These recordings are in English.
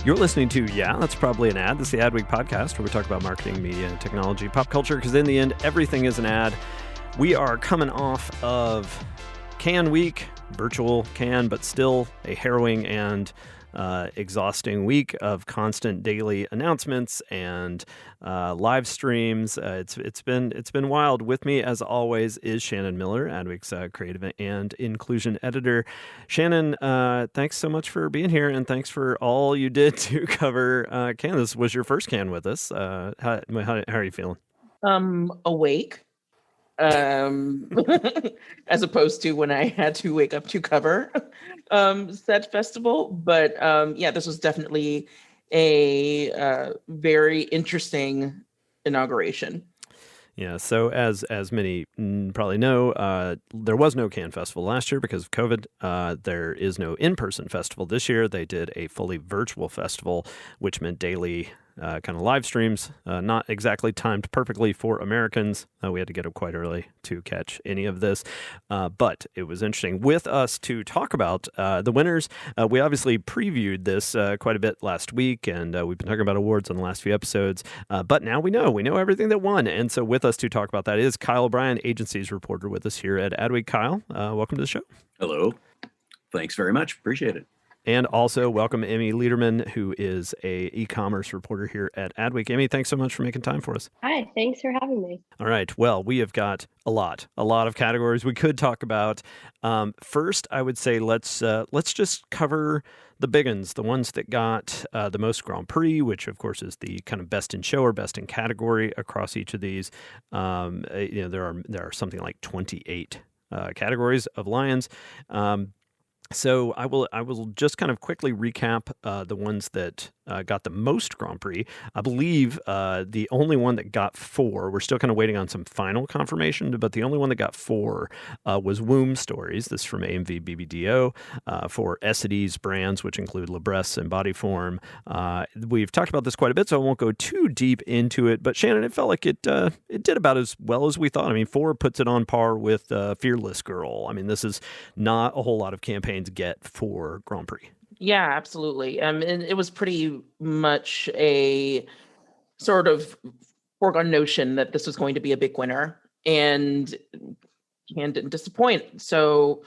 You're listening to Yeah, That's Probably an Ad. This is the Adweek podcast where we talk about marketing, media, technology, pop culture, because in the end, everything is an ad. We are coming off of Cannes Week, virtual Cannes, but still a harrowing and exhausting week of constant daily announcements and live streams. It's been wild. With me, as always, is Shannon Miller, Adweek's creative and inclusion editor. Shannon, thanks so much for being here, and thanks for all you did to cover Cannes. This was your first Cannes with us. How are you feeling? Awake. As opposed to when I had to wake up to cover said festival. But yeah, this was definitely a very interesting inauguration. Yeah, so as many probably know, there was no Cannes Festival last year because of COVID. There is no in-person festival this year. They did a fully virtual festival, which meant daily kind of live streams, not exactly timed perfectly for Americans. We had to get up quite early to catch any of this, but it was interesting. With us to talk about the winners, we obviously previewed this quite a bit last week, and we've been talking about awards on the last few episodes, but now we know everything that won. And so with us to talk about that is Kyle O'Brien, agency's reporter with us here at Adweek. Kyle, welcome to the show. Hello. Thanks very much. Appreciate it. And also welcome Emmy Liederman, who is a e-commerce reporter here at Adweek. Emmy, thanks so much for making time for us. Hi, thanks for having me. All right. Well, we have got a lot of categories we could talk about. First, I would say let's just cover the big ones, the ones that got the most Grand Prix, which of course is the kind of best in show or best in category across each of these. There are something like 28 categories of Lions. So I will just kind of quickly recap the ones that got the most Grand Prix. I believe the only one that got 4, we're still kind of waiting on some final confirmation, but the only one that got 4 was Womb Stories. This is from AMV BBDO for Essity's brands, which include Libresse and Bodyform. We've talked about this quite a bit, so I won't go too deep into it. But Shannon, it felt like it did about as well as we thought. I mean, 4 puts it on par with Fearless Girl. I mean, this is not a whole lot of campaigns get for Grand Prix. Yeah, absolutely. And it was pretty much a sort of foregone notion that this was going to be a big winner, and Cannes didn't disappoint. So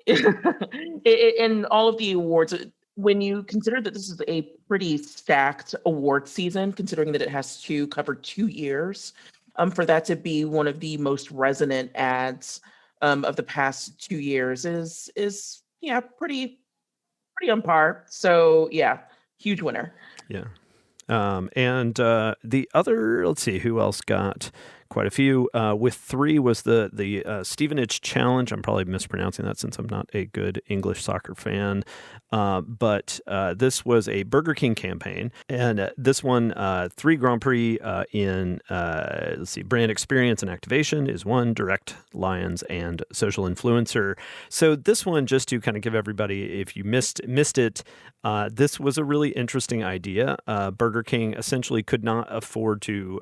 in all of the awards, when you consider that this is a pretty stacked award season, considering that it has to cover 2 years, for that to be one of the most resonant ads of the past 2 years is pretty on par. So yeah, huge winner. Yeah. And the other, let's see, who else got quite a few? With 3 was the Stevenage Challenge. I'm probably mispronouncing that since I'm not a good English soccer fan. But this was a Burger King campaign. And this one, 3 Grand Prix in, brand experience and activation is 1, direct Lions, and social influencer. So this one, just to kind of give everybody, if you missed it, this was a really interesting idea. Burger King essentially could not afford to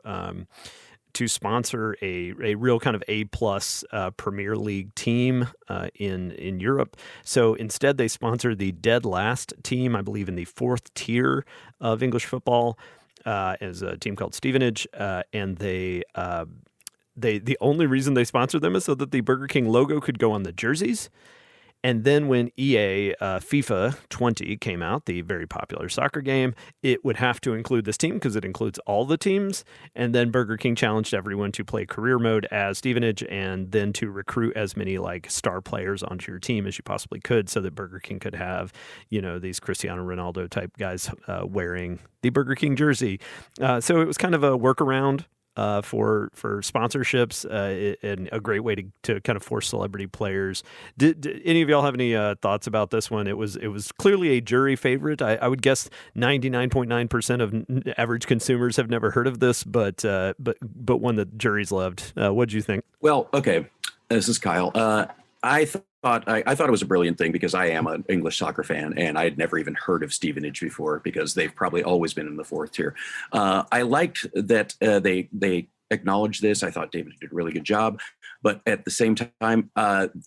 sponsor a real kind of A-plus Premier League team in Europe. So instead, they sponsored the dead last team, I believe in the 4th tier of English football, as a team called Stevenage. And the only reason they sponsored them is so that the Burger King logo could go on the jerseys. And then when EA FIFA 20 came out, the very popular soccer game, it would have to include this team because it includes all the teams. And then Burger King challenged everyone to play career mode as Stevenage and then to recruit as many like star players onto your team as you possibly could so that Burger King could have, these Cristiano Ronaldo type guys wearing the Burger King jersey. So it was kind of a workaround for sponsorships and a great way to kind of force celebrity players. Did any of y'all have any thoughts about this one? It was clearly a jury favorite. I would guess 99.9% of average consumers have never heard of this, but one that juries loved. What did you think? Well, okay. This is Kyle. I thought it was a brilliant thing because I am an English soccer fan and I had never even heard of Stevenage before because they've probably always been in the 4th tier. I liked that they acknowledge this. I thought David did a really good job, but at the same time,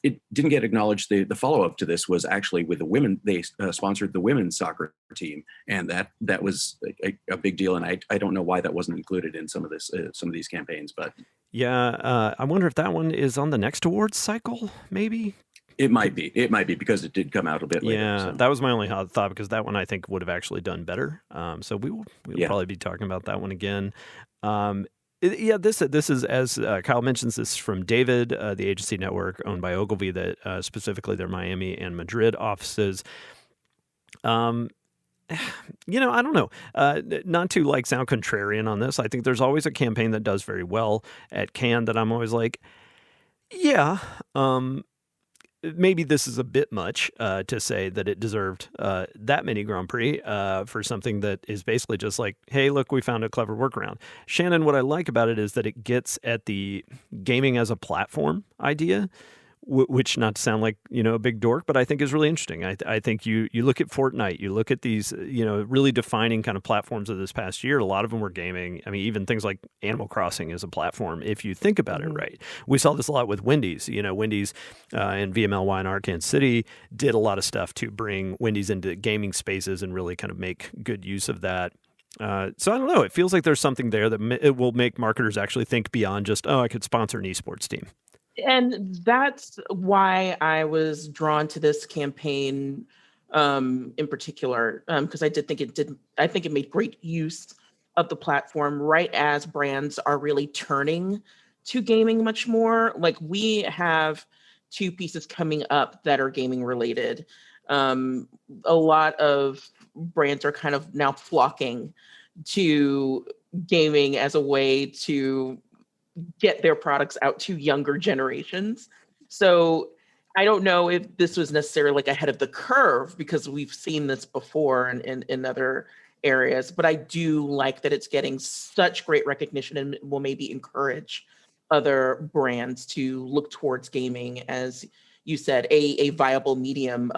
it didn't get acknowledged. The follow-up to this was actually with the women. They sponsored the women's soccer team, and that was a big deal. And I don't know why that wasn't included in some of these campaigns, but Yeah, I wonder if that one is on the next awards cycle, maybe. it might be because it did come out a bit later. Yeah, So. that was my only thought, because that one I think would have actually done better. So we'll Yeah. probably be talking about that one again. Yeah, this is, as Kyle mentions, this is from David, the agency network owned by Ogilvy, that specifically their Miami and Madrid offices. I don't know. Not to sound contrarian on this. I think there's always a campaign that does very well at Cannes that I'm always like, yeah, maybe this is a bit much to say that it deserved that many Grand Prix for something that is basically just like, hey, look, we found a clever workaround. Shannon, what I like about it is that it gets at the gaming as a platform idea, which, not to sound like, a big dork, but I think is really interesting. I think you look at Fortnite, you look at these, really defining kind of platforms of this past year. A lot of them were gaming. I mean, even things like Animal Crossing is a platform, if you think about it right. We saw this a lot with Wendy's. Wendy's and VMLY in Arkansas City did a lot of stuff to bring Wendy's into gaming spaces and really kind of make good use of that. So I don't know. It feels like there's something there that it will make marketers actually think beyond just, I could sponsor an esports team. And that's why I was drawn to this campaign in particular, because I think it made great use of the platform right as brands are really turning to gaming much more. Like, we have 2 pieces coming up that are gaming related. A lot of brands are kind of now flocking to gaming as a way to get their products out to younger generations. So I don't know if this was necessarily ahead of the curve, because we've seen this before in other areas, but I do like that it's getting such great recognition and will maybe encourage other brands to look towards gaming, as you said, a viable medium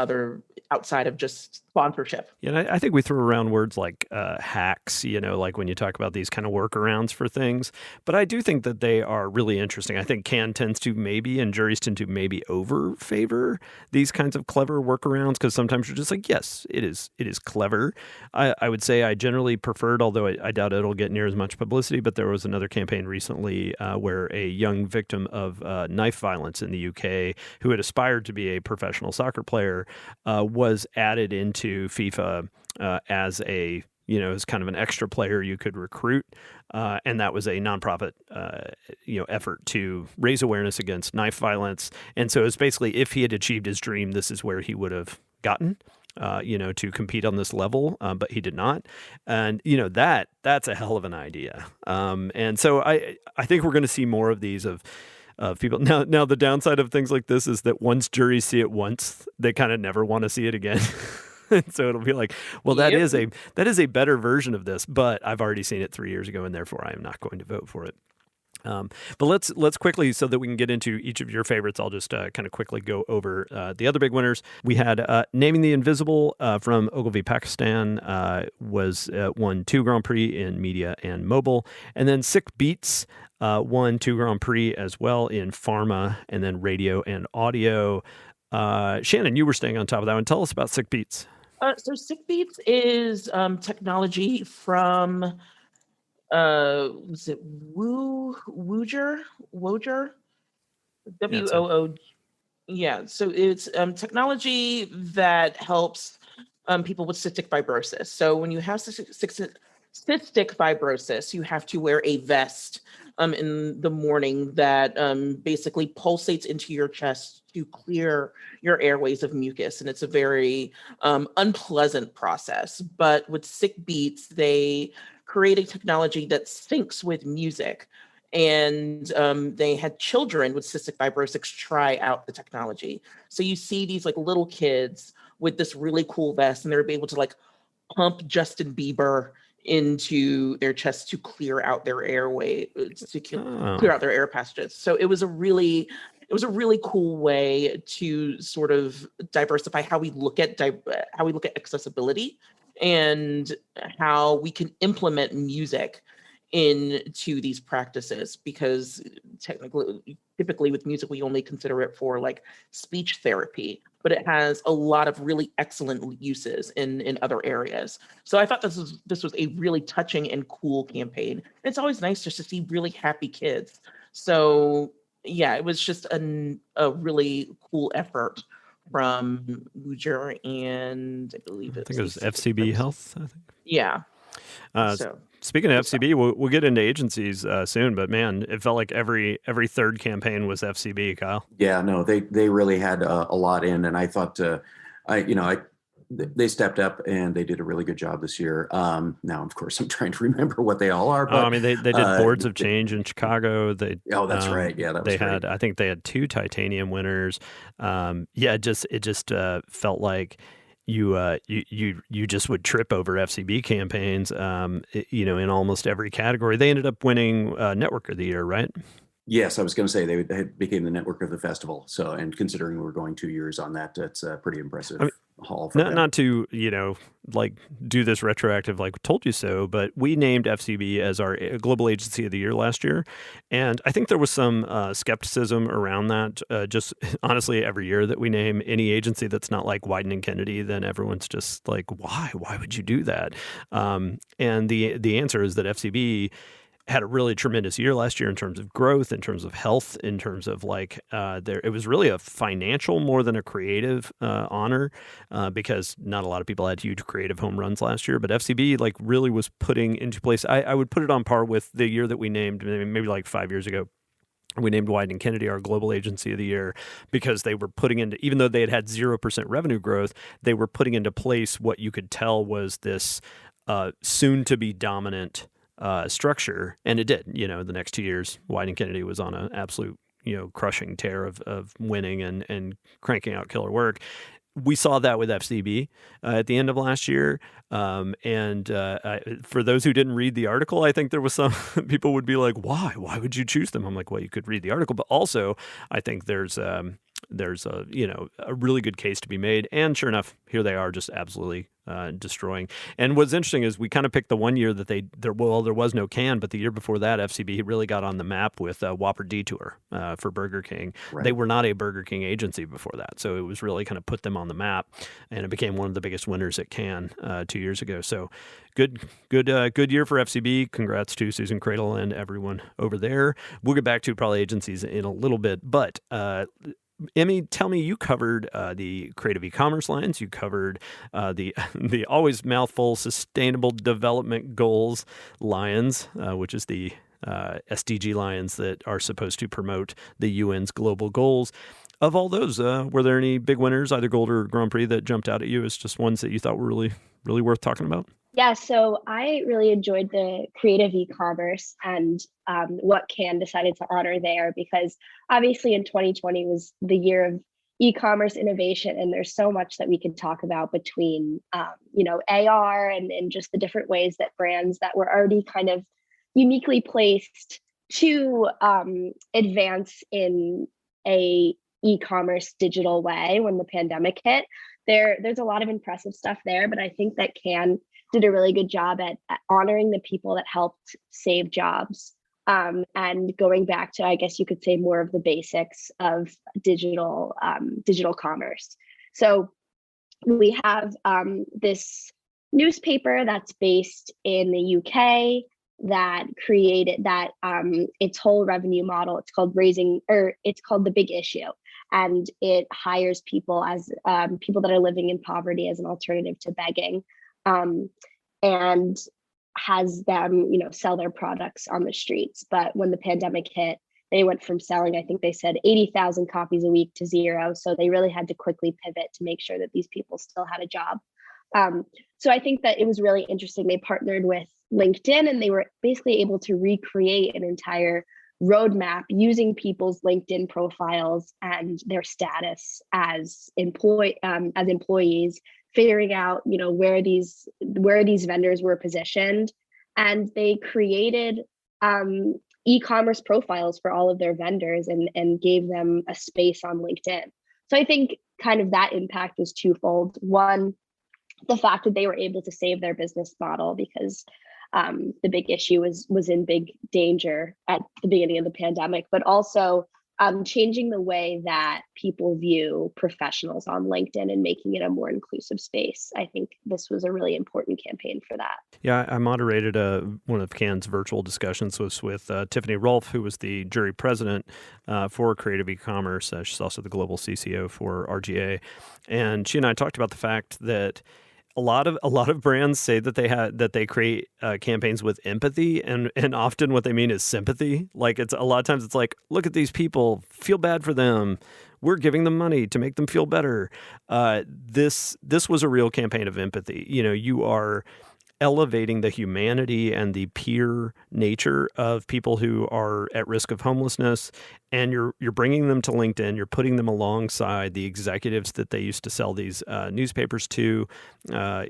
outside of just sponsorship. Yeah, and I think we throw around words like hacks, like when you talk about these kind of workarounds for things. But I do think that they are really interesting. I think Cannes tends to and juries tend to maybe favor these kinds of clever workarounds, because sometimes you're just like, yes, it is clever. I would say I generally preferred, although I doubt it'll get near as much publicity, but there was another campaign recently where a young victim of knife violence in the UK who had aspired to be a professional soccer player was added into FIFA as as kind of an extra player you could recruit, and that was a nonprofit effort to raise awareness against knife violence. And so it's basically, if he had achieved his dream, this is where he would have gotten to compete on this level, but he did not. And that's a hell of an idea. And so I think we're going to see more of these of people. Now the downside of things like this is that once juries see it once, they kind of never want to see it again. So it'll be like, well, that is a better version of this, but I've already seen it 3 years ago, and therefore I am not going to vote for it. But let's quickly, so that we can get into each of your favorites, I'll just kind of quickly go over the other big winners. We had Naming the Invisible from Ogilvy, Pakistan, won 2 Grand Prix in media and mobile, and then Sick Beats won 2 Grand Prix as well in pharma, and then radio and audio. Shannon, you were staying on top of that one. Tell us about Sick Beats. So Sick Beats is technology from was it Wooger? WOO. Yeah. So it's technology that helps people with cystic fibrosis. So when you have cystic fibrosis, you have to wear a vest in the morning that basically pulsates into your chest to clear your airways of mucus. And it's a very unpleasant process. But with Sick Beats, they created technology that syncs with music. And they had children with cystic fibrosis try out the technology. So you see these little kids with this really cool vest, and they're able to pump Justin Bieber into their chest to clear out their airway, clear out their air passages. So it was a really cool way to sort of diversify how we look at accessibility and how we can implement music into these practices, because typically with music, we only consider it for like speech therapy, but it has a lot of really excellent uses in other areas. So I thought this was a really touching and cool campaign. And it's always nice just to see really happy kids. So yeah, it was just a really cool effort from Ujer, and I believe I think it was FCB Health. I think. Yeah. Uh, So Speaking of FCB, we'll get into agencies soon, but man, it felt like every third campaign was FCB, Kyle. Yeah, no, they really had a lot in, and I thought, they stepped up and they did a really good job this year. Now, of course, I'm trying to remember what they all are. But I mean, they did Boards of Change in Chicago. That's right. Yeah, that was great. I think they had 2 titanium winners. It just felt like you just would trip over FCB campaigns. In almost every category. They ended up winning Network of the Year, right? Yes, I was going to say they became the network of the festival. So, and considering we're going 2 years on that, that's a pretty impressive haul for them. Not to do this retroactive like told you so, but we named FCB as our Global Agency of the Year last year, and I think there was some skepticism around that. Just honestly, every year that we name any agency that's not like Wyden and Kennedy, then everyone's just like, why would you do that? And the answer is that FCB had a really tremendous year last year in terms of growth, in terms of health, in terms of it was really a financial more than a creative honor, because not a lot of people had huge creative home runs last year, but FCB really was putting into place. I would put it on par with the year that we named maybe like 5 years ago. We named Wyden and Kennedy our Global Agency of the Year because they were putting into, even though they had 0% revenue growth, they were putting into place what you could tell was this soon to be dominant structure, and it did. The next 2 years, Wyden and Kennedy was on an absolute, crushing tear of winning and cranking out killer work. We saw that with FCB at the end of last year. For those who didn't read the article, I think there was some people would be like, why would you choose them? I'm like, well, you could read the article, but also I think there's a really good case to be made. And sure enough, here they are, just absolutely destroying. And what's interesting is we kind of picked the one year that there was no can, but the year before that, FCB really got on the map with Whopper Detour for Burger King. Right. They were not a Burger King agency before that, so it was really kind of put them on the map, and it became one of the biggest winners at Cannes 2 years ago. So good year for FCB. Congrats to Susan Cradle and everyone over there. We'll get back to probably agencies in a little bit, but Emmy, tell me, you covered the creative e-commerce lines. You covered the always mouthful sustainable development goals lions, which is the SDG lions that are supposed to promote the UN's global goals. Of all those, were there any big winners, either gold or Grand Prix, that jumped out at you as just ones that you thought were really, really worth talking about? Yeah, so I really enjoyed the creative e-commerce and what Cannes decided to honor there, because obviously in 2020 was the year of e-commerce innovation, and there's so much that we could talk about between AR and just the different ways that brands that were already kind of uniquely placed to advance in a e-commerce digital way when the pandemic hit. There's a lot of impressive stuff there, but I think that Cannes did a really good job at honoring the people that helped save jobs, and going back to, I guess you could say, more of the basics of digital commerce. So we have this newspaper that's based in the UK that created that its whole revenue model. It's called The Big Issue, and it hires people as people that are living in poverty as an alternative to begging. And has them, sell their products on the streets. But when the pandemic hit, they went from selling, I think they said 80,000 copies a week to 0. So they really had to quickly pivot to make sure that these people still had a job. So I think that it was really interesting. They partnered with LinkedIn, and they were basically able to recreate an entire roadmap using people's LinkedIn profiles and their status as employees, figuring out where these vendors were positioned, and they created e-commerce profiles for all of their vendors and gave them a space on LinkedIn. So I think kind of that impact was twofold. One, the fact that they were able to save their business model, because the big issue was in big danger at the beginning of the pandemic, but also changing the way that people view professionals on LinkedIn and making it a more inclusive space. I think this was a really important campaign for that. Yeah, I moderated one of Cannes' virtual discussions with Tiffany Rolfe, who was the jury president for Creative E-commerce. She's also the global CCO for RGA, and she and I talked about the fact that a lot of brands say that they create campaigns with empathy, and often what they mean is sympathy. Like, it's a lot of times it's like, look at these people, feel bad for them. We're giving them money to make them feel better. This was a real campaign of empathy. You are elevating the humanity and the peer nature of people who are at risk of homelessness, and you're bringing them to LinkedIn. You're putting them alongside the executives that they used to sell these newspapers to,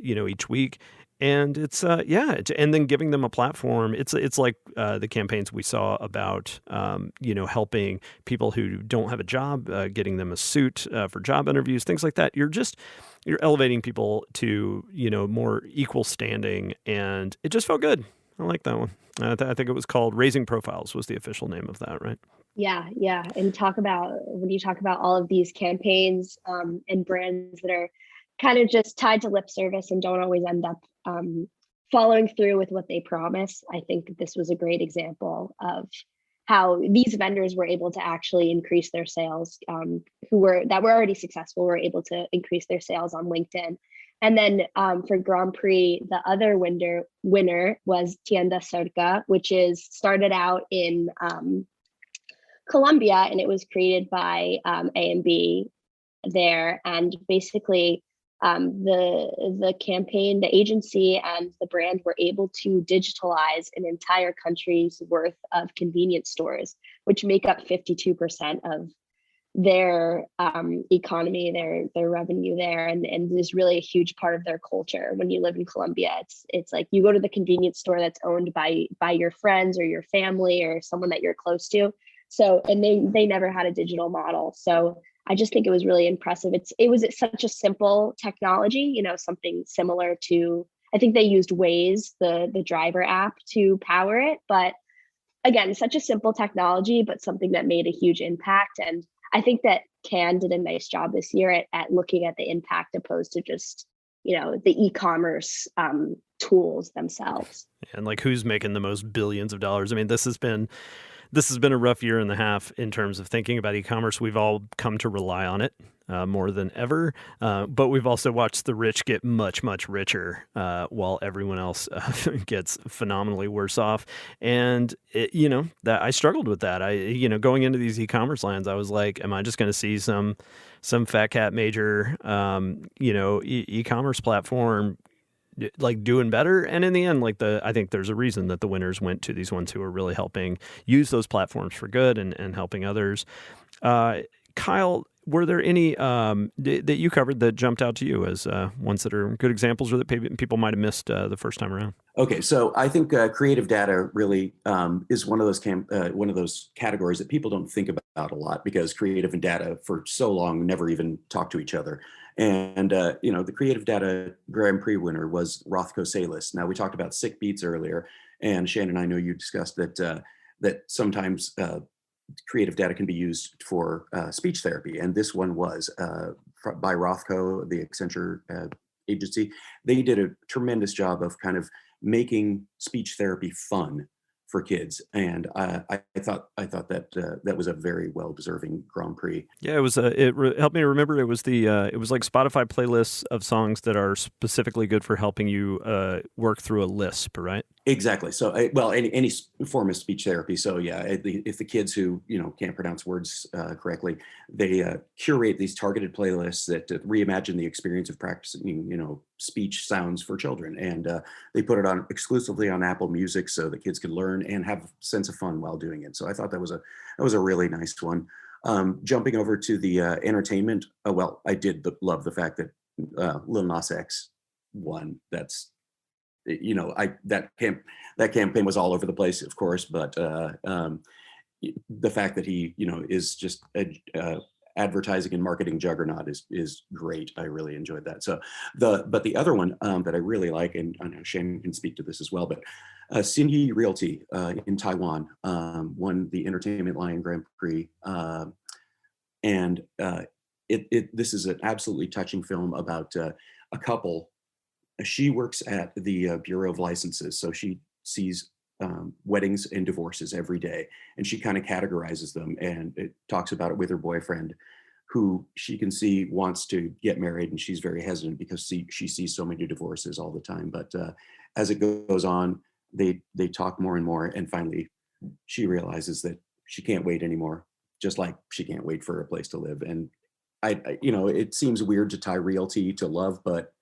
each week. And it's and then giving them a platform. It's like the campaigns we saw about helping people who don't have a job, getting them a suit for job interviews, things like that. You're elevating people to more equal standing, and it just felt good. I like that one. I think it was called Raising Profiles was the official name of that, right? Yeah. And when you talk about all of these campaigns and brands that are kind of just tied to lip service and don't always end up following through with what they promise, I think this was a great example of how these vendors were able to actually increase their sales, who were already successful, were able to increase their sales on LinkedIn. And then for Grand Prix, the other winner was Tienda Cerca, which started out in Colombia, and it was created by A&B there. And basically, the campaign, the agency, and the brand were able to digitalize an entire country's worth of convenience stores, which make up 52% of their economy, their revenue there, and is really a huge part of their culture. When you live in Colombia, it's like you go to the convenience store that's owned by your friends or your family or someone that you're close to. So, and they never had a digital model. So I just think it was really impressive. It was such a simple technology, something similar to, I think they used Waze, the driver app, to power it. But again, such a simple technology, but something that made a huge impact. And I think that Cannes did a nice job this year at looking at the impact opposed to just, the e-commerce tools themselves. And like, who's making the most billions of dollars? I mean, this has been a rough year and a half in terms of thinking about e-commerce. We've all come to rely on it more than ever, but we've also watched the rich get much, much richer while everyone else gets phenomenally worse off. And that I struggled with that. Going into these e-commerce lands, I was like, am I just going to see some fat cat major e-commerce platform like doing better? And in the end, I think there's a reason that the winners went to these ones who are really helping use those platforms for good and helping others. Kyle, were there any that you covered that jumped out to you as ones that are good examples or that people might have missed the first time around? Okay, so I think creative data really is one of those categories that people don't think about a lot, because creative and data for so long never even talked to each other. And the creative data Grand Prix winner was Rothko Salis. Now, we talked about sick beats earlier, and Shannon, I know you discussed that sometimes creative data can be used for speech therapy, and this one was by Rothko, the Accenture agency. They did a tremendous job of kind of making speech therapy fun for kids, and I thought that was a very well deserving Grand Prix. Yeah, it was. It helped me remember. It was it was like Spotify playlists of songs that are specifically good for helping you work through a lisp, right? Exactly. So, any form of speech therapy. So, yeah, if the kids who can't pronounce words correctly, they curate these targeted playlists that reimagine the experience of practicing, speech sounds for children, and they put it on exclusively on Apple Music so the kids can learn and have a sense of fun while doing it. So, I thought that was a really nice one. Jumping over to the entertainment. I did love the fact that Lil Nas X won. That's that campaign was all over the place, of course, but the fact that he is just advertising and marketing juggernaut is great. I really enjoyed that. So the other one that I really like, and I know Shane can speak to this as well, but Xinyi Realty in Taiwan won the Entertainment Lion Grand Prix, and this is an absolutely touching film about a couple. She works at the Bureau of Licenses, so she sees weddings and divorces every day, and she kind of categorizes them, and it talks about it with her boyfriend, who she can see wants to get married, and she's very hesitant because she sees so many divorces all the time. But as it goes on, they talk more and more, and finally she realizes that she can't wait anymore, just like she can't wait for a place to live. And I it seems weird to tie realty to love, but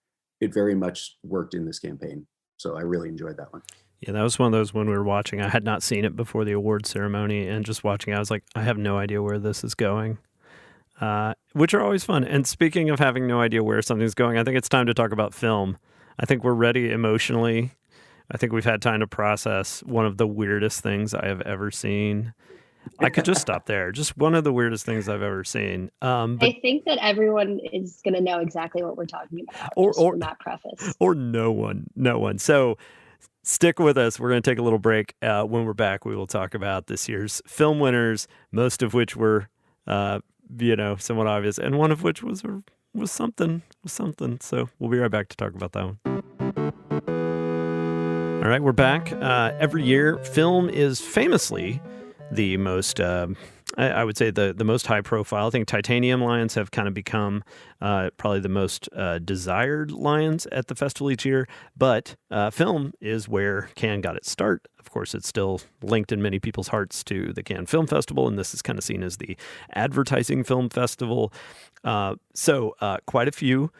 it very much worked in this campaign. So I really enjoyed that one. Yeah, that was one of those when we were watching. I had not seen it before the award ceremony, and just watching, I was like, I have no idea where this is going, which are always fun. And speaking of having no idea where something's going, I think it's time to talk about film. I think we're ready emotionally. I think we've had time to process one of the weirdest things I have ever seen. I could just stop there. Just one of the weirdest things I've ever seen. But I think that everyone is going to know exactly what we're talking about or from that preface. Or no one. So stick with us. We're going to take a little break. When we're back, we will talk about this year's film winners, most of which were, somewhat obvious, and one of which was something. So we'll be right back to talk about that one. All right, we're back. Every year, film is famously the most, I would say, the most high profile. I think titanium lions have kind of become probably the most desired lions at the festival each year. But film is where Cannes got its start. Of course, it's still linked in many people's hearts to the Cannes Film Festival, and this is kind of seen as the advertising film festival. So quite a few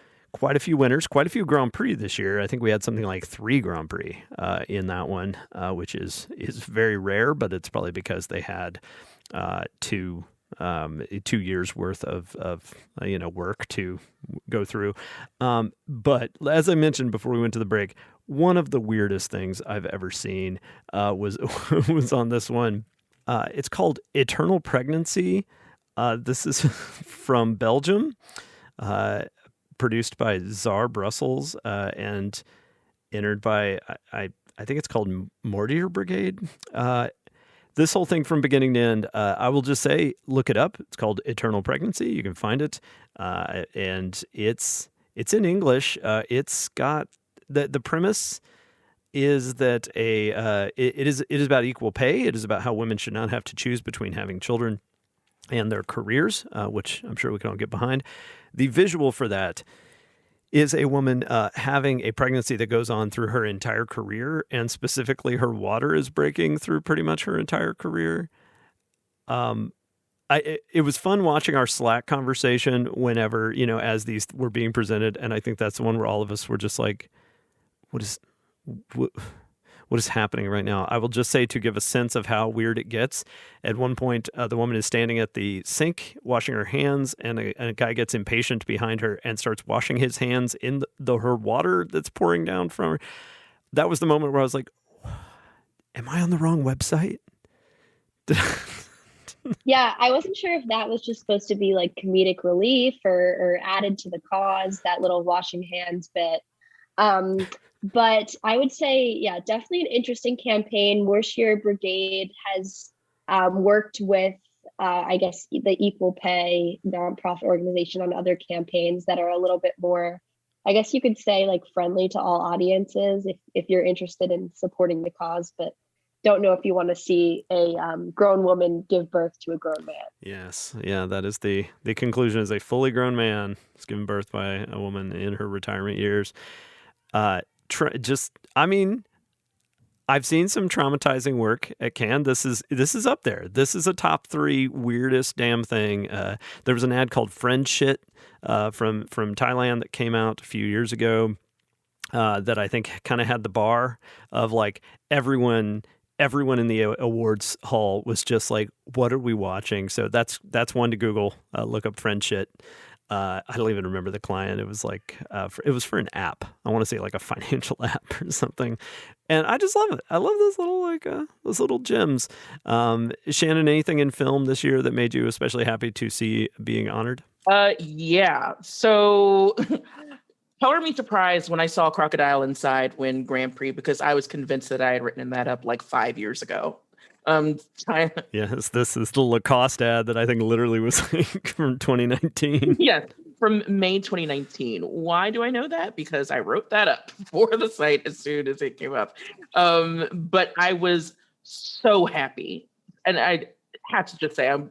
winners, quite a few Grand Prix this year. I think we had something like 3 Grand Prix in that one, which is very rare, but it's probably because they had 2 years worth of work to go through. But as I mentioned before we went to the break, one of the weirdest things I've ever seen was on this one. It's called Eternal Pregnancy. This is from Belgium. Produced by Czar Brussels and entered by, I think it's called Mortier Brigade. This whole thing from beginning to end, I will just say, look it up. It's called Eternal Pregnancy. You can find it. And it's in English. It's got, the premise is that it is about equal pay. It is about how women should not have to choose between having children and their careers, which I'm sure we can all get behind. The visual for that is a woman having a pregnancy that goes on through her entire career, and specifically her water is breaking through pretty much her entire career. It was fun watching our Slack conversation whenever, as these were being presented, and I think that's the one where all of us were just like, what is happening right now? I will just say, to give a sense of how weird it gets, at one point, the woman is standing at the sink washing her hands, and a guy gets impatient behind her and starts washing his hands in her water that's pouring down from her. That was the moment where I was like, am I on the wrong website? Yeah, I wasn't sure if that was just supposed to be like comedic relief or added to the cause, that little washing hands bit. But I would say, yeah, definitely an interesting campaign. Mortier Brigade has worked with, I guess, the Equal Pay nonprofit organization on other campaigns that are a little bit more, I guess you could say, like friendly to all audiences if you're interested in supporting the cause, but don't know if you want to see a grown woman give birth to a grown man. Yes. Yeah, that is the conclusion, is a fully grown man is given birth by a woman in her retirement years. I've seen some traumatizing work at Cannes. This is up there. This is a top 3 weirdest damn thing. There was an ad called Friend Shit from Thailand that came out a few years ago that I think kind of had the bar of like everyone in the awards hall was just like, what are we watching? So that's one to Google. Look up Friend Shit. I don't even remember the client. It was like it was for an app. I want to say like a financial app or something. And I just love it. I love this little those little gems. Shannon, anything in film this year that made you especially happy to see being honored? Yeah. So color me surprised when I saw Crocodile Inside win Grand Prix, because I was convinced that I had written that up like 5 years ago. Yes, this is the Lacoste ad that I think literally was like from 2019. Yes, from May 2019. Why do I know that? Because I wrote that up for the site as soon as it came up. But I was so happy. And I have to just say, I'm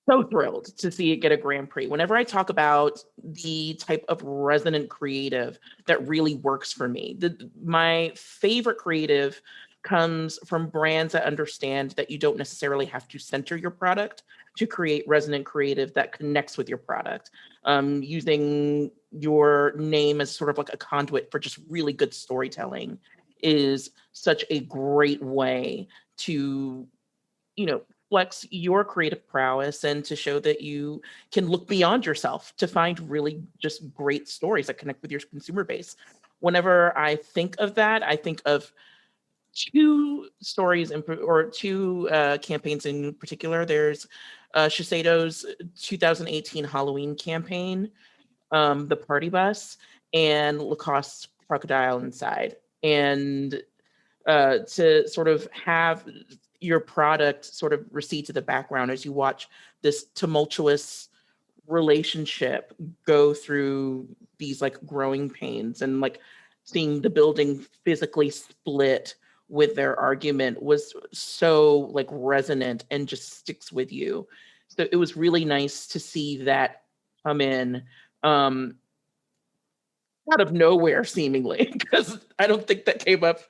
so thrilled to see it get a Grand Prix. Whenever I talk about the type of resonant creative that really works for me, my favorite creative comes from brands that understand that you don't necessarily have to center your product to create resonant creative that connects with your product. Using your name as sort of like a conduit for just really good storytelling is such a great way to, flex your creative prowess and to show that you can look beyond yourself to find really just great stories that connect with your consumer base. Whenever I think of that, I think of two stories or two campaigns in particular. There's Shiseido's 2018 Halloween campaign, the Party Bus, and Lacoste's Crocodile Inside. And to sort of have your product sort of recede to the background as you watch this tumultuous relationship go through these like growing pains, and like seeing the building physically split with their argument was so like resonant and just sticks with you. So it was really nice to see that come in out of nowhere, seemingly, because I don't think that came up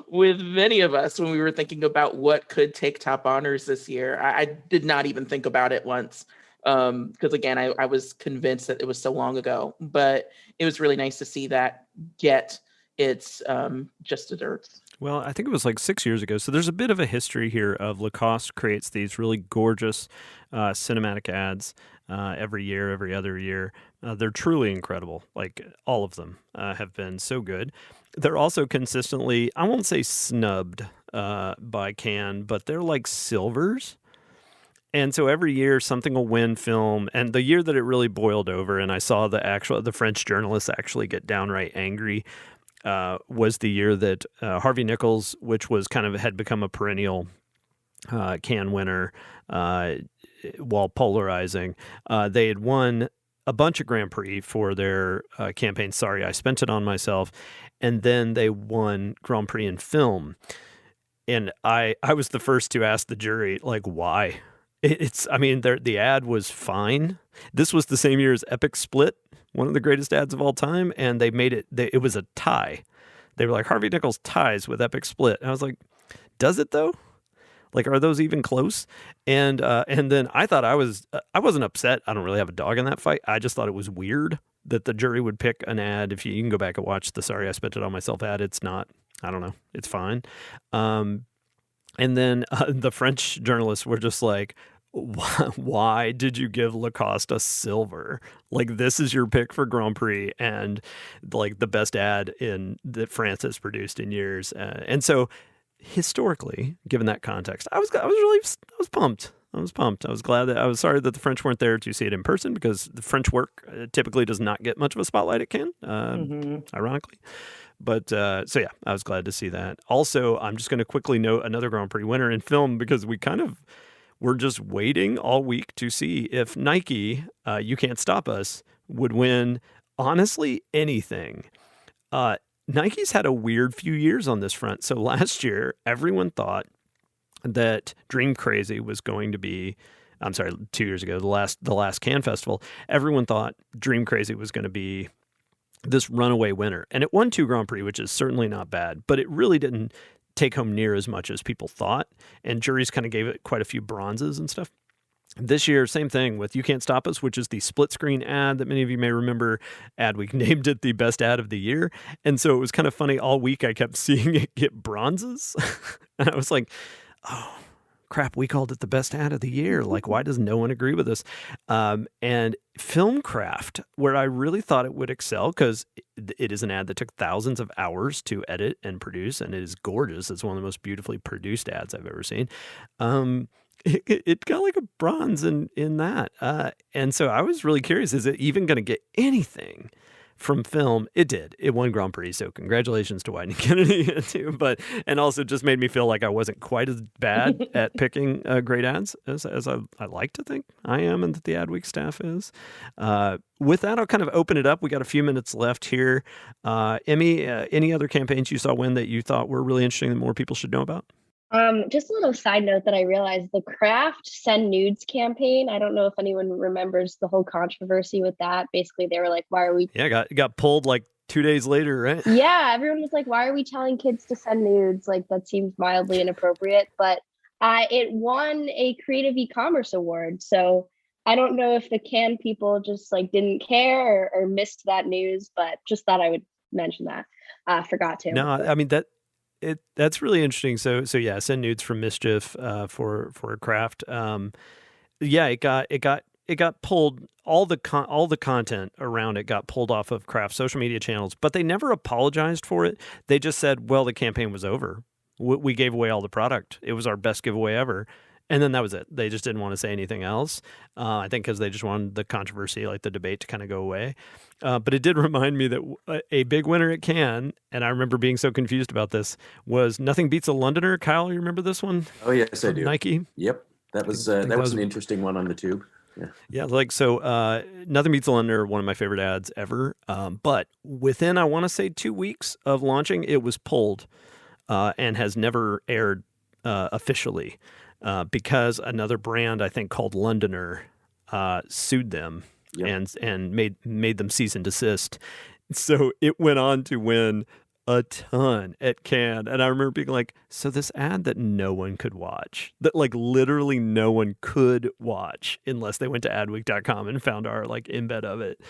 with many of us when we were thinking about what could take top honors this year. I did not even think about it once, because again, I was convinced that it was so long ago, but it was really nice to see that get its just desserts. Well, I think it was like 6 years ago. So there's a bit of a history here of Lacoste creates these really gorgeous cinematic ads every year, every other year. They're truly incredible. Like all of them have been so good. They're also consistently, I won't say snubbed by Cannes, but they're like silvers. And so every year something will win film. And the year that it really boiled over, and I saw the French journalists actually get downright angry, was the year that Harvey Nichols, which was kind of had become a perennial Cannes winner while polarizing, they had won a bunch of Grand Prix for their campaign, Sorry, I Spent It on Myself, and then they won Grand Prix in film. And I was the first to ask the jury, like, why? The ad was fine. This was the same year as Epic Split, one of the greatest ads of all time, and they made it, it was a tie. They were like, Harvey Nichols ties with Epic Split. And I was like, does it though? Like, are those even close? And then I thought I wasn't upset. I don't really have a dog in that fight. I just thought it was weird that the jury would pick an ad. If you can go back and watch the Sorry I Spent It on Myself ad, it's not, I don't know, it's fine. And then the French journalists were just like, why did you give Lacoste a silver? Like, this is your pick for Grand Prix and like the best ad that France has produced in years. And so historically, given that context, I was pumped. I was pumped. I was glad that I was sorry that the French weren't there to see it in person, because the French work typically does not get much of a spotlight at Cannes, ironically. But so yeah, I was glad to see that. Also, I'm just going to quickly note another Grand Prix winner in film, because we're just waiting all week to see if Nike, You Can't Stop Us, would win, honestly, anything. Nike's had a weird few years on this front. So last year, everyone thought that Dream Crazy was going to be, 2 years ago, the last Cannes Festival, everyone thought Dream Crazy was going to be this runaway winner. And it won 2 Grand Prix, which is certainly not bad, but it really didn't take home near as much as people thought. And juries kind of gave it quite a few bronzes and stuff. This year, same thing with You Can't Stop Us, which is the split screen ad that many of you may remember. Adweek named it the best ad of the year. And so it was kind of funny. All week I kept seeing it get bronzes. And I was like, oh, crap, we called it the best ad of the year. Like, why does no one agree with us? And Filmcraft, where I really thought it would excel, because it is an ad that took thousands of hours to edit and produce, and it is gorgeous. It's one of the most beautifully produced ads I've ever seen. It got like a bronze in that. And so I was really curious, is it even going to get anything from film? It did. It won Grand Prix, so congratulations to Whitney Kennedy too. But and also just made me feel like I wasn't quite as bad at picking great ads as I like to think I am, and that the Adweek staff is. With that, I'll kind of open it up. We got a few minutes left here. Emmy, any other campaigns you saw win that you thought were really interesting that more people should know about? Just a little side note that I realized, the Kraft Send Nudes campaign. I don't know if anyone remembers the whole controversy with that. Basically, they were like, why are we? Yeah, got pulled like 2 days later, right? Yeah, everyone was like, why are we telling kids to send nudes? Like, that seems mildly inappropriate. But it won a Creative E-commerce award. So I don't know if the can people just like didn't care or missed that news, but just thought I would mention that. Forgot to. No, I mean that's really interesting. So yeah, Send Nudes from Mischief for Kraft. Yeah, it got pulled. All the content around it got pulled off of Kraft's social media channels, but they never apologized for it. They just said, "Well, the campaign was over. We gave away all the product. It was our best giveaway ever." And then that was it. They just didn't want to say anything else. I think because they just wanted the controversy, like the debate, to kind of go away. But it did remind me that a big winner at Cannes, and I remember being so confused about this, was Nothing Beats a Londoner. Kyle, you remember this one? Oh, yes, I do. Nike? Yep. That was an interesting one on the tube. Yeah, like so Nothing Beats a Londoner, one of my favorite ads ever. But within, I want to say, 2 weeks of launching, it was pulled and has never aired officially. Because another brand, I think called Londoner, sued them and made them cease and desist. So it went on to win a ton at Cannes. And I remember being like, so this ad that no one could watch, that like literally no one could watch unless they went to adweek.com and found our like embed of it.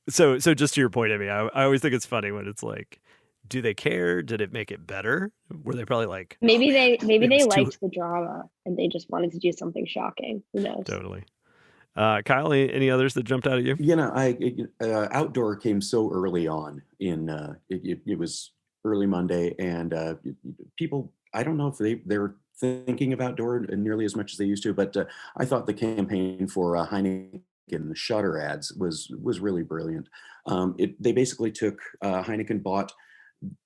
So just to your point, Amy, I always think it's funny when it's like, do they care? Did it make it better? Were they probably like, maybe they liked the drama and they just wanted to do something shocking. Who knows? Totally. Kyle, any others that jumped out at you? Outdoor came so early on in it was early Monday, and people, I don't know if they're thinking of outdoor nearly as much as they used to, but I thought the campaign for Heineken Shutter ads was really brilliant. They basically took Heineken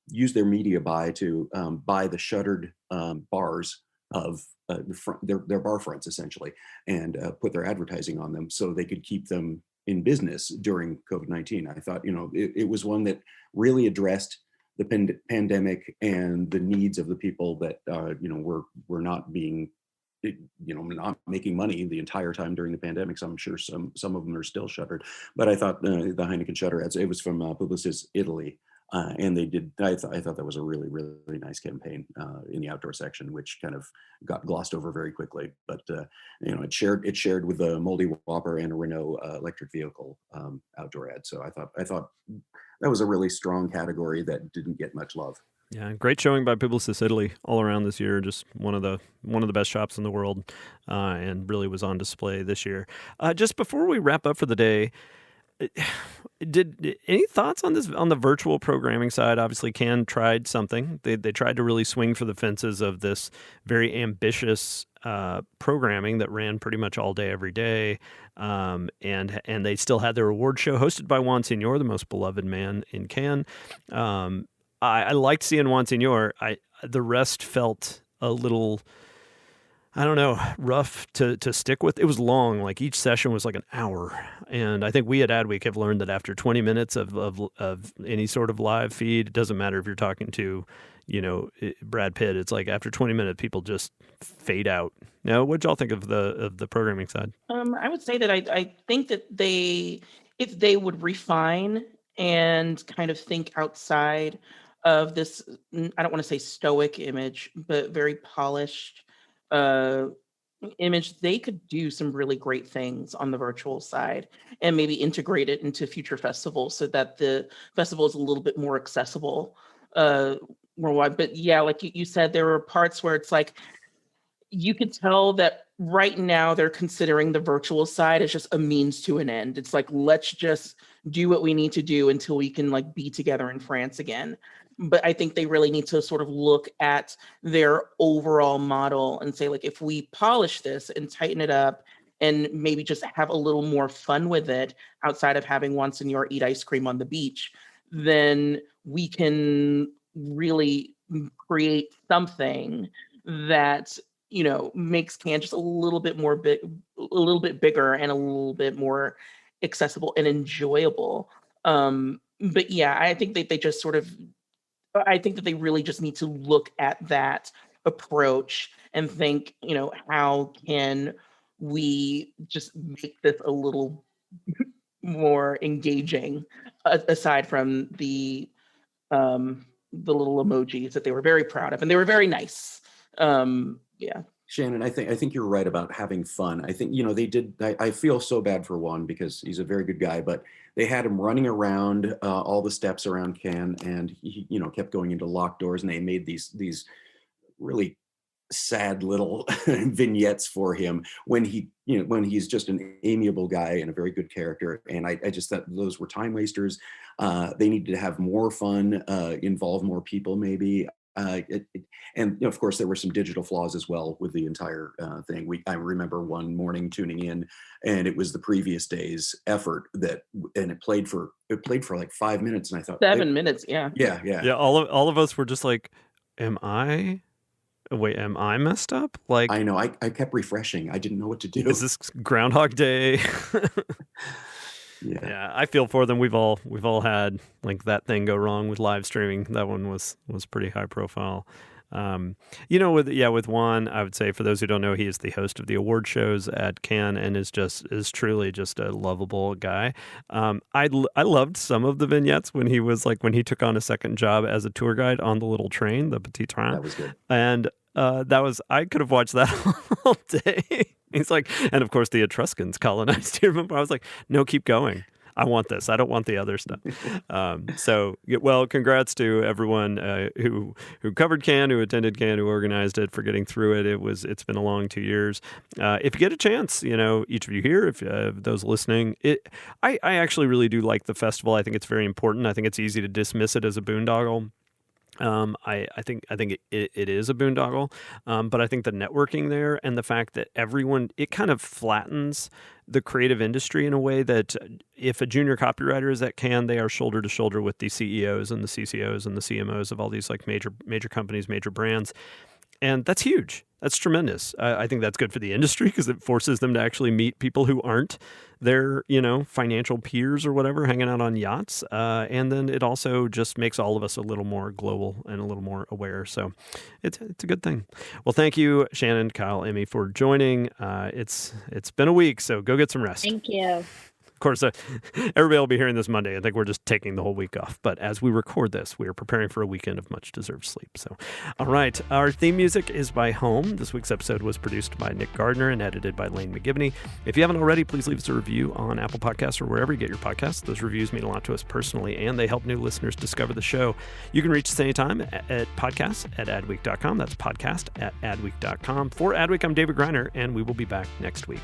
used their media buy to buy the shuttered bars of their bar fronts, essentially, and put their advertising on them so they could keep them in business during COVID-19. I thought, it was one that really addressed the pandemic and the needs of the people that were not being, not making money the entire time during the pandemic. So I'm sure some of them are still shuttered. But I thought the Heineken Shutter ads, it was from Publicis Italy. And they did. I thought that was a really, really nice campaign in the outdoor section, which kind of got glossed over very quickly. But it shared with the Moldy Whopper and a Renault electric vehicle outdoor ad. So I thought that was a really strong category that didn't get much love. Yeah, great showing by Publicis Italy all around this year. Just one of the best shops in the world, and really was on display this year. Just before we wrap up for the day, did any thoughts on this on the virtual programming side? Obviously, Cannes tried something. They tried to really swing for the fences of this very ambitious programming that ran pretty much all day, every day, and they still had their award show hosted by Juan Señor, the most beloved man in Cannes. I liked seeing Juan Señor. The rest felt a little, I don't know, rough to stick with. It was long, like each session was like an hour. And I think we at Adweek have learned that after 20 minutes of any sort of live feed, it doesn't matter if you're talking to, Brad Pitt, it's like after 20 minutes, people just fade out. Now, what'd y'all think of the programming side? I would say that I think that if they would refine and kind of think outside of this, I don't want to say stoic image, but very polished image, they could do some really great things on the virtual side and maybe integrate it into future festivals so that the festival is a little bit more accessible worldwide. But yeah, like you said, there were parts where it's like you could tell that right now they're considering the virtual side as just a means to an end. It's like, let's just do what we need to do until we can like be together in France again. But I think they really need to sort of look at their overall model and say, like, if we polish this and tighten it up and maybe just have a little more fun with it outside of having once in your eat ice cream on the beach, then we can really create something that, you know, makes Cannes just a little bit more big, a little bit bigger and a little bit more accessible and enjoyable. But yeah, I think that they just sort of, I think that they really just need to look at that approach and think, you know, how can we just make this a little more engaging, aside from the little emojis that they were very proud of, and they were very nice. Yeah. Shannon, I think you're right about having fun. I think, you know, they did. I feel so bad for Juan because he's a very good guy, but they had him running around all the steps around Cannes, and he, you know, kept going into locked doors, and they made these really sad little vignettes for him when he, you know, when he's just an amiable guy and a very good character. And I just thought those were time wasters. They needed to have more fun, involve more people, maybe. And you know, of course, there were some digital flaws as well with the entire thing. I remember one morning tuning in, and it was the previous day's effort and it played for like 5 minutes, and I thought 7 minutes, yeah. Yeah. All of us were just like, am I messed up? Like, I know. I kept refreshing. I didn't know what to do. Is this Groundhog Day? Yeah, I feel for them. We've all had like that thing go wrong with live streaming. That one was pretty high profile. You know, with Juan, I would say, for those who don't know, he is the host of the award shows at Cannes and is truly just a lovable guy. I loved some of the vignettes when he took on a second job as a tour guide on the little train, the Petit Train. That was good. And I could have watched that all day. He's like, and of course the Etruscans colonized here. Remember, I was like, no, keep going. I want this. I don't want the other stuff. So, well, congrats to everyone who covered Cannes, who attended Cannes, who organized it, for getting through it. It's been a long 2 years. If you get a chance, you know, each of you here, if those listening, I actually really do like the festival. I think it's very important. I think it's easy to dismiss it as a boondoggle. I think it is a boondoggle, but I think the networking there and the fact that it kind of flattens the creative industry in a way that if a junior copywriter is at Cannes, they are shoulder to shoulder with the CEOs and the CCOs and the CMOs of all these like major companies, major brands. And that's huge. That's tremendous. I think that's good for the industry because it forces them to actually meet people who aren't their, you know, financial peers or whatever, hanging out on yachts. And then it also just makes all of us a little more global and a little more aware. So it's a good thing. Well, thank you, Shannon, Kyle, Emmy, for joining. It's been a week, so go get some rest. Thank you. Of course, everybody will be hearing this Monday. I think we're just taking the whole week off. But as we record this, we are preparing for a weekend of much-deserved sleep. So, all right. Our theme music is by Home. This week's episode was produced by Nick Gardner and edited by Lane McGivney. If you haven't already, please leave us a review on Apple Podcasts or wherever you get your podcasts. Those reviews mean a lot to us personally, and they help new listeners discover the show. You can reach us anytime at podcast@adweek.com. That's podcast@adweek.com. For Adweek, I'm David Greiner, and we will be back next week.